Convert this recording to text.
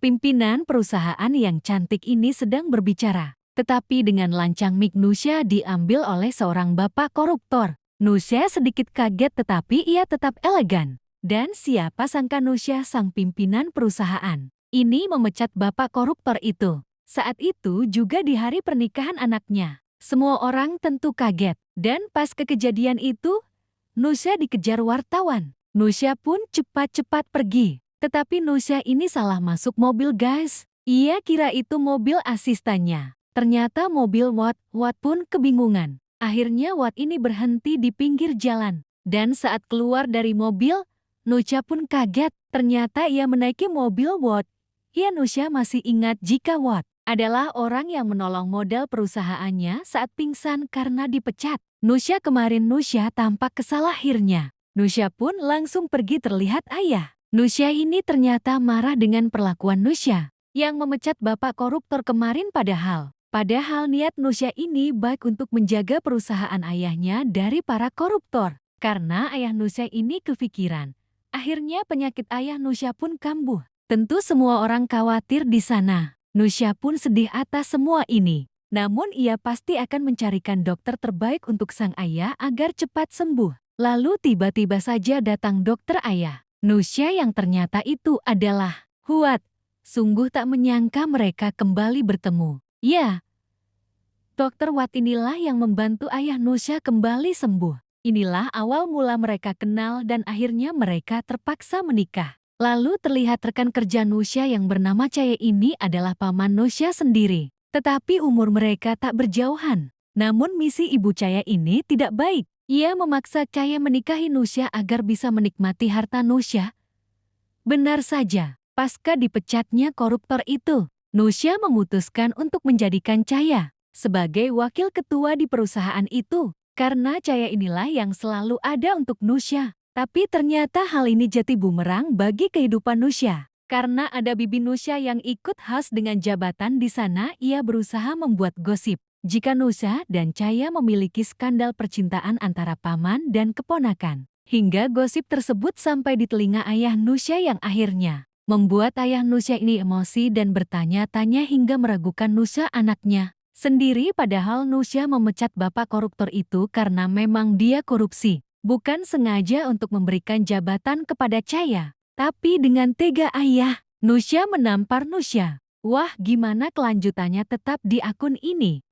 Pimpinan perusahaan yang cantik ini sedang berbicara. Tetapi dengan lancang mic Nusya diambil oleh seorang bapak koruptor. Nusya sedikit kaget tetapi ia tetap elegan. Dan siapa sangka Nusya sang pimpinan perusahaan ini memecat bapak koruptor itu. Saat itu juga di hari pernikahan anaknya. Semua orang tentu kaget. Dan pas kejadian itu, Nusya dikejar wartawan. Nusya pun cepat-cepat pergi. Tetapi Nusya ini salah masuk mobil guys. Ia kira itu mobil asistannya. Ternyata mobil Watt pun kebingungan. Akhirnya Watt ini berhenti di pinggir jalan. Dan saat keluar dari mobil, Nusya pun kaget. Ternyata ia menaiki mobil Watt. Ya Nusya masih ingat jika Watt adalah orang yang menolong modal perusahaannya saat pingsan karena dipecat. Nusya tampak kesal akhirnya. Nusya pun langsung pergi terlihat ayah. Nusya ini ternyata marah dengan perlakuan Nusya yang memecat bapak koruptor kemarin Padahal niat Nusya ini baik untuk menjaga perusahaan ayahnya dari para koruptor. Karena ayah Nusya ini kefikiran. Akhirnya penyakit ayah Nusya pun kambuh. Tentu semua orang khawatir di sana. Nusya pun sedih atas semua ini. Namun ia pasti akan mencarikan dokter terbaik untuk sang ayah agar cepat sembuh. Lalu tiba-tiba saja datang dokter ayah Nusya yang ternyata itu adalah Watt. Sungguh tak menyangka mereka kembali bertemu. Ya, Dokter Watt inilah yang membantu ayah Nusya kembali sembuh. Inilah awal mula mereka kenal dan akhirnya mereka terpaksa menikah. Lalu terlihat rekan kerja Nusya yang bernama Cahaya ini adalah paman Nusya sendiri. Tetapi umur mereka tak berjauhan. Namun misi Ibu Cahaya ini tidak baik. Ia memaksa Cahaya menikahi Nusya agar bisa menikmati harta Nusya. Benar saja, pasca dipecatnya koruptor itu, Nusya memutuskan untuk menjadikan Cahaya sebagai wakil ketua di perusahaan itu. Karena Cahaya inilah yang selalu ada untuk Nusya. Tapi ternyata hal ini jadi bumerang bagi kehidupan Nusya. Karena ada bibi Nusya yang ikut khas dengan jabatan di sana, ia berusaha membuat gosip jika Nusya dan Cahaya memiliki skandal percintaan antara paman dan keponakan. Hingga gosip tersebut sampai di telinga ayah Nusya yang akhirnya membuat ayah Nusya ini emosi dan bertanya-tanya hingga meragukan Nusya anaknya sendiri. Padahal Nusya memecat bapak koruptor itu karena memang dia korupsi. Bukan sengaja untuk memberikan jabatan kepada Cahaya. Tapi dengan tega ayah Nusya menampar Nusya. Wah, gimana kelanjutannya tetap di akun ini.